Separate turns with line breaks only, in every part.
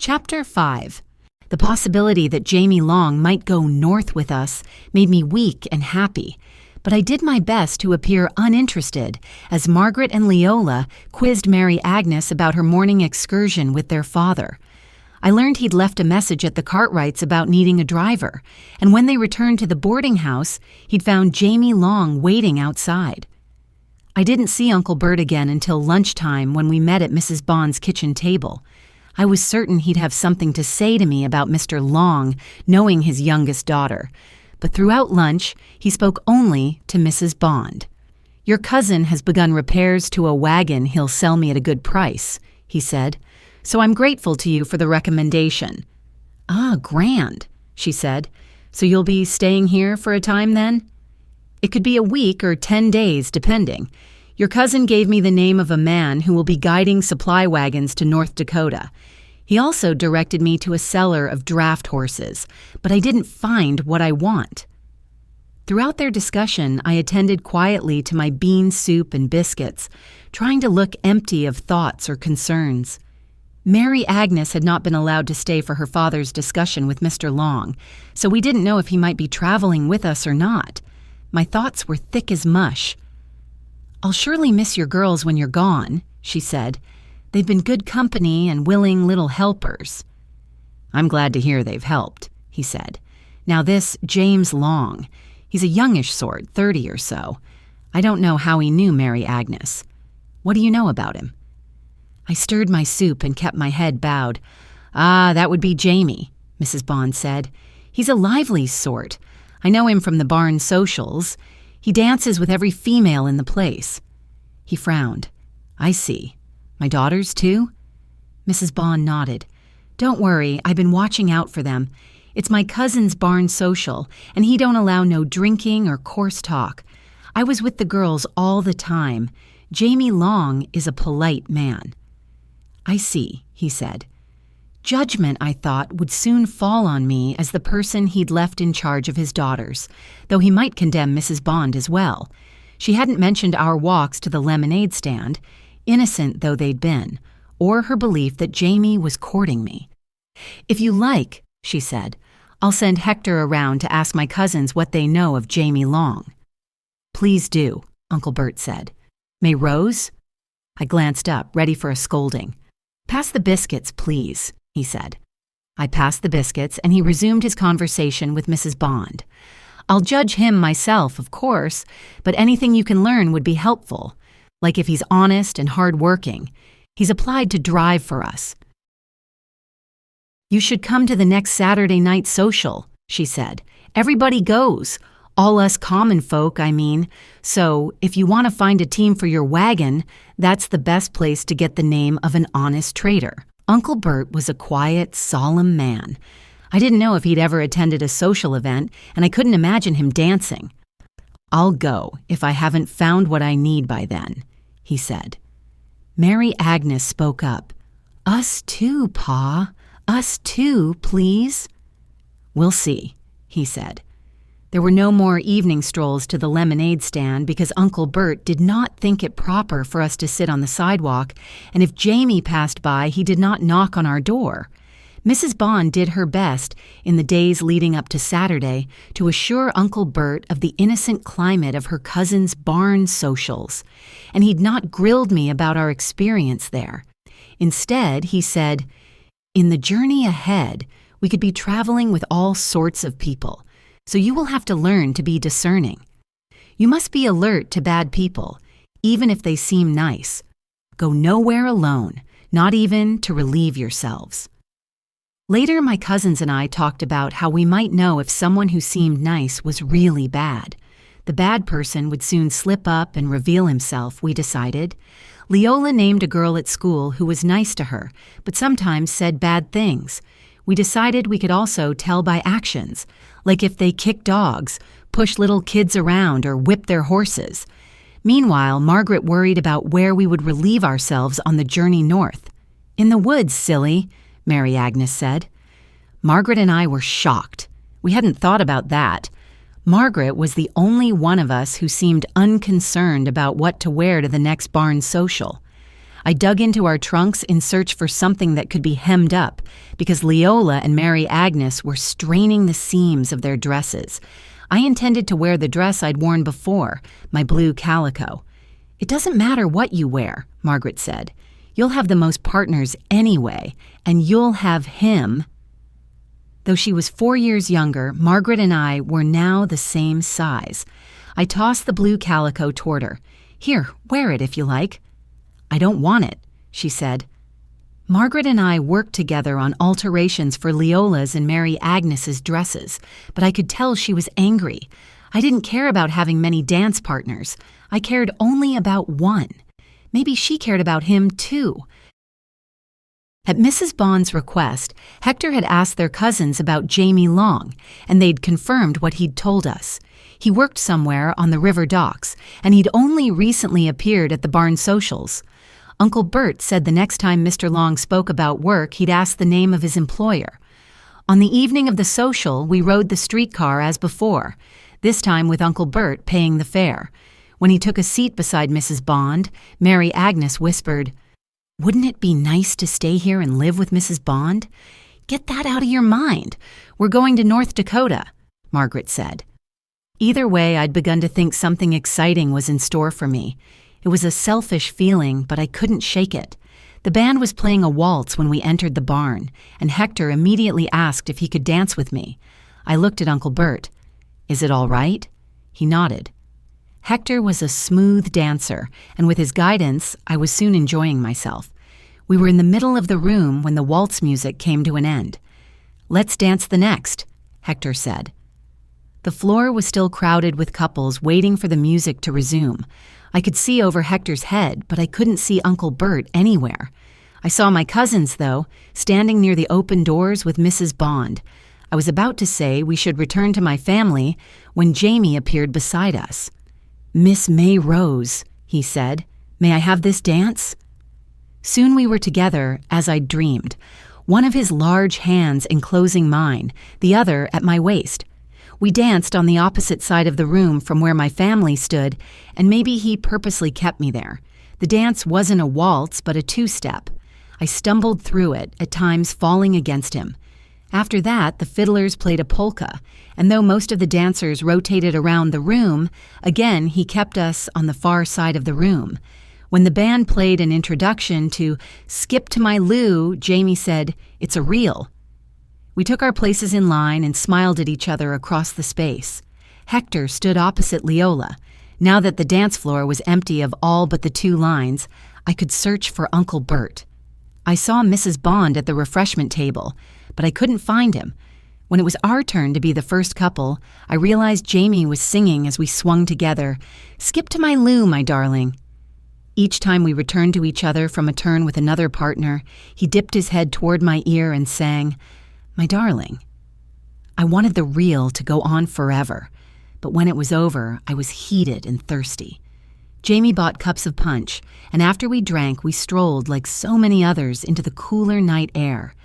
Chapter 5. The possibility that Jamie Long might go north with us made me weak and happy, but I did my best to appear uninterested as Margaret and Leola quizzed Mary Agnes about her morning excursion with their father. I learned he'd left a message at the Cartwrights about needing a driver, and when they returned to the boarding house, he'd found Jamie Long waiting outside. I didn't see Uncle Bert again until lunchtime when we met at Mrs. Bond's kitchen table. I was certain he'd have something to say to me about Mr. Long knowing his youngest daughter, but throughout lunch he spoke only to Mrs. Bond. "Your cousin has begun repairs to a wagon he'll sell me at a good price," he said, "so I'm grateful to you for the recommendation." "Ah, grand," she said. "So you'll be staying here for a time then?" "It could be a week or 10 days, depending. Your cousin gave me the name of a man who will be guiding supply wagons to North Dakota. He also directed me to a seller of draft horses, but I didn't find what I want." Throughout their discussion, I attended quietly to my bean soup and biscuits, trying to look empty of thoughts or concerns. Mary Agnes had not been allowed to stay for her father's discussion with Mr. Long, so we didn't know if he might be traveling with us or not. My thoughts were thick as mush. "I'll surely miss your girls when you're gone," she said. "They've been good company and willing little helpers." "I'm glad to hear they've helped," he said. "Now this James Long, he's a youngish sort, 30 or so. I don't know how he knew Mary Agnes. What do you know about him?" I stirred my soup and kept my head bowed. "Ah, that would be Jamie," Mrs. Bond said. "He's a lively sort. I know him from the barn socials. He dances with every female in the place." He frowned. "I see. My daughters, too?" Mrs. Bond nodded. "Don't worry, I've been watching out for them. It's my cousin's barn social, and he don't allow no drinking or coarse talk. I was with the girls all the time. Jamie Long is a polite man." "I see," he said. Judgment, I thought, would soon fall on me as the person he'd left in charge of his daughters, though he might condemn Mrs. Bond as well. She hadn't mentioned our walks to the lemonade stand, innocent though they'd been, or her belief that Jamie was courting me. "If you like," she said, "I'll send Hector around to ask my cousins what they know of Jamie Long." "Please do," Uncle Bert said. "May Rose?" I glanced up, ready for a scolding. "Pass the biscuits, please," he said. I passed the biscuits, and he resumed his conversation with Mrs. Bond. "I'll judge him myself, of course, but anything you can learn would be helpful, like if he's honest and hard-working. He's applied to drive for us." "You should come to the next Saturday night social," she said. "Everybody goes. All us common folk, I mean. So, if you want to find a team for your wagon, that's the best place to get the name of an honest trader." Uncle Bert was a quiet, solemn man. I didn't know if he'd ever attended a social event, and I couldn't imagine him dancing. "I'll go if I haven't found what I need by then," he said. Mary Agnes spoke up. "Us too, Pa. Us too, please." "We'll see," he said. There were no more evening strolls to the lemonade stand because Uncle Bert did not think it proper for us to sit on the sidewalk, and if Jamie passed by, he did not knock on our door. Mrs. Bond did her best in the days leading up to Saturday to assure Uncle Bert of the innocent climate of her cousin's barn socials, and he'd not grilled me about our experience there. Instead, he said, "In the journey ahead, we could be traveling with all sorts of people, so you will have to learn to be discerning. You must be alert to bad people, even if they seem nice. Go nowhere alone, not even to relieve yourselves." Later, my cousins and I talked about how we might know if someone who seemed nice was really bad. The bad person would soon slip up and reveal himself, we decided. Leola named a girl at school who was nice to her, but sometimes said bad things. We decided we could also tell by actions, like if they kicked dogs, pushed little kids around, or whipped their horses. Meanwhile, Margaret worried about where we would relieve ourselves on the journey north. "In the woods, silly," Mary Agnes said. Margaret and I were shocked. We hadn't thought about that. Margaret was the only one of us who seemed unconcerned about what to wear to the next barn social. I dug into our trunks in search for something that could be hemmed up, because Leola and Mary Agnes were straining the seams of their dresses. I intended to wear the dress I'd worn before, my blue calico. "It doesn't matter what you wear," Margaret said. "You'll have the most partners anyway, and you'll have him." Though she was 4 years younger, Margaret and I were now the same size. I tossed the blue calico toward her. "Here, wear it if you like." "I don't want it," she said. Margaret and I worked together on alterations for Leola's and Mary Agnes's dresses, but I could tell she was angry. I didn't care about having many dance partners. I cared only about one. Maybe she cared about him too. At Mrs. Bond's request, Hector had asked their cousins about Jamie Long, and they'd confirmed what he'd told us. He worked somewhere on the river docks, and he'd only recently appeared at the barn socials. Uncle Bert said the next time Mr. Long spoke about work, he'd ask the name of his employer. On the evening of the social, we rode the streetcar as before, this time with Uncle Bert paying the fare. When he took a seat beside Mrs. Bond, Mary Agnes whispered, "Wouldn't it be nice to stay here and live with Mrs. Bond?" "Get that out of your mind. We're going to North Dakota," Margaret said. Either way, I'd begun to think something exciting was in store for me. It was a selfish feeling, but I couldn't shake it. The band was playing a waltz when we entered the barn, and Hector immediately asked if he could dance with me. I looked at Uncle Bert. "Is it all right?" He nodded. Hector was a smooth dancer, and with his guidance, I was soon enjoying myself. We were in the middle of the room when the waltz music came to an end. "Let's dance the next," Hector said. The floor was still crowded with couples waiting for the music to resume. I could see over Hector's head, but I couldn't see Uncle Bert anywhere. I saw my cousins, though, standing near the open doors with Mrs. Bond. I was about to say we should return to my family when Jamie appeared beside us. "Miss May Rose," he said. "May I have this dance?" Soon we were together, as I'd dreamed, one of his large hands enclosing mine, the other at my waist. We danced on the opposite side of the room from where my family stood, and maybe he purposely kept me there. The dance wasn't a waltz, but a two-step. I stumbled through it, at times falling against him. After that, the fiddlers played a polka, and though most of the dancers rotated around the room, again he kept us on the far side of the room. When the band played an introduction to "Skip to My Lou," Jamie said, "It's a reel." We took our places in line and smiled at each other across the space. Hector stood opposite Leola. Now that the dance floor was empty of all but the two lines, I could search for Uncle Bert. I saw Mrs. Bond at the refreshment table, but I couldn't find him. When it was our turn to be the first couple, I realized Jamie was singing as we swung together, "Skip to my Lou, my darling." Each time we returned to each other from a turn with another partner, he dipped his head toward my ear and sang, "My darling." I wanted the reel to go on forever, but when it was over, I was heated and thirsty. Jamie bought cups of punch, and after we drank, we strolled like so many others into the cooler night air.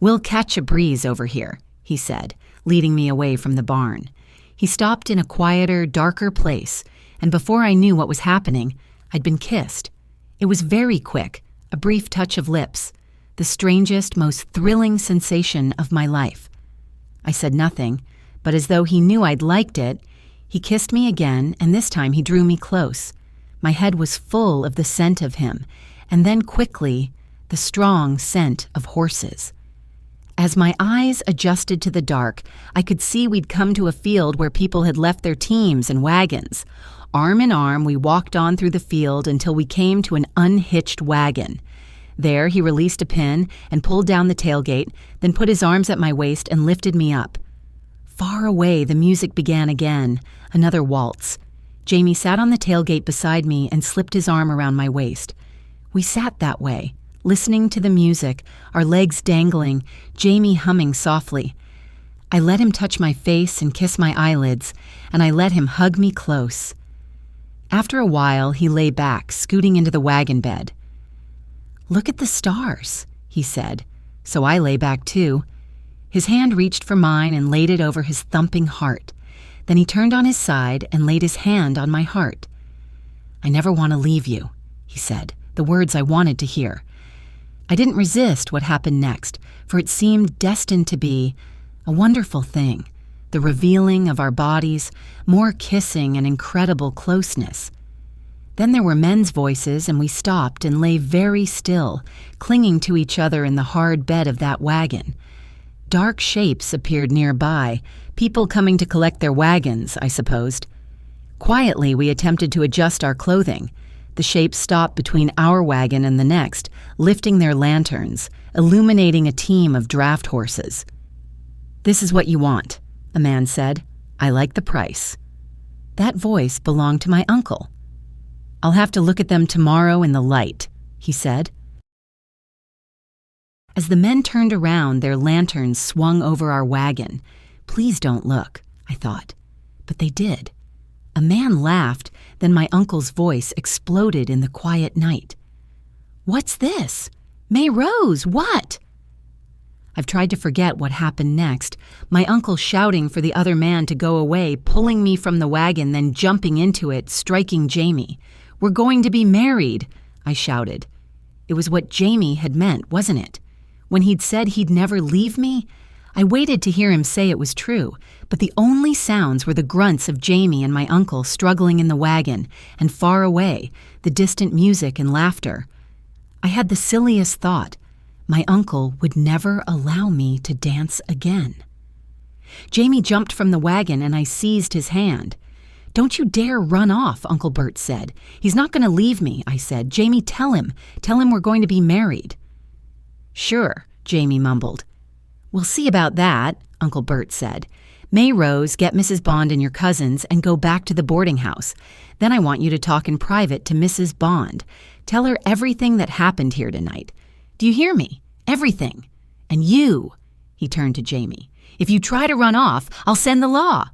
"We'll catch a breeze over here," he said, leading me away from the barn. He stopped in a quieter, darker place, and before I knew what was happening, I'd been kissed. It was very quick, a brief touch of lips, the strangest, most thrilling sensation of my life. I said nothing, but as though he knew I'd liked it, he kissed me again, and this time he drew me close. My head was full of the scent of him, and then quickly, the strong scent of horses. As my eyes adjusted to the dark, I could see we'd come to a field where people had left their teams and wagons. Arm in arm, we walked on through the field until we came to an unhitched wagon. There, he released a pin and pulled down the tailgate, then put his arms at my waist and lifted me up. Far away, the music began again, another waltz. Jamie sat on the tailgate beside me and slipped his arm around my waist. We sat that way, listening to the music, our legs dangling, Jamie humming softly. I let him touch my face and kiss my eyelids, and I let him hug me close. After a while, he lay back, scooting into the wagon bed. "Look at the stars," he said, so I lay back too. His hand reached for mine and laid it over his thumping heart. Then he turned on his side and laid his hand on my heart. "I never want to leave you," he said, the words I wanted to hear. I didn't resist what happened next, for it seemed destined to be a wonderful thing, the revealing of our bodies, more kissing and incredible closeness. Then there were men's voices, and we stopped and lay very still, clinging to each other in the hard bed of that wagon. Dark shapes appeared nearby, people coming to collect their wagons, I supposed. Quietly, we attempted to adjust our clothing. The shapes stopped between our wagon and the next, lifting their lanterns, illuminating a team of draft horses. "This is what you want," a man said. "I like the price." That voice belonged to my uncle. "I'll have to look at them tomorrow in the light," he said. As the men turned around, their lanterns swung over our wagon. Please don't look, I thought. But they did. A man laughed, then my uncle's voice exploded in the quiet night. "What's this? May Rose, what?" I've tried to forget what happened next, my uncle shouting for the other man to go away, pulling me from the wagon, then jumping into it, striking Jamie. "We're going to be married," I shouted. It was what Jamie had meant, wasn't it? When he'd said he'd never leave me? I waited to hear him say it was true, but the only sounds were the grunts of Jamie and my uncle struggling in the wagon, and far away, the distant music and laughter. I had the silliest thought. My uncle would never allow me to dance again. Jamie jumped from the wagon and I seized his hand. "Don't you dare run off," Uncle Bert said. "He's not going to leave me," I said. "Jamie, tell him. Tell him we're going to be married." "Sure," Jamie mumbled. "We'll see about that," Uncle Bert said. "May Rose, get Mrs. Bond and your cousins and go back to the boarding house. Then I want you to talk in private to Mrs. Bond. Tell her everything that happened here tonight. Do you hear me? Everything. And you," he turned to Jamie, "if you try to run off, I'll send the law."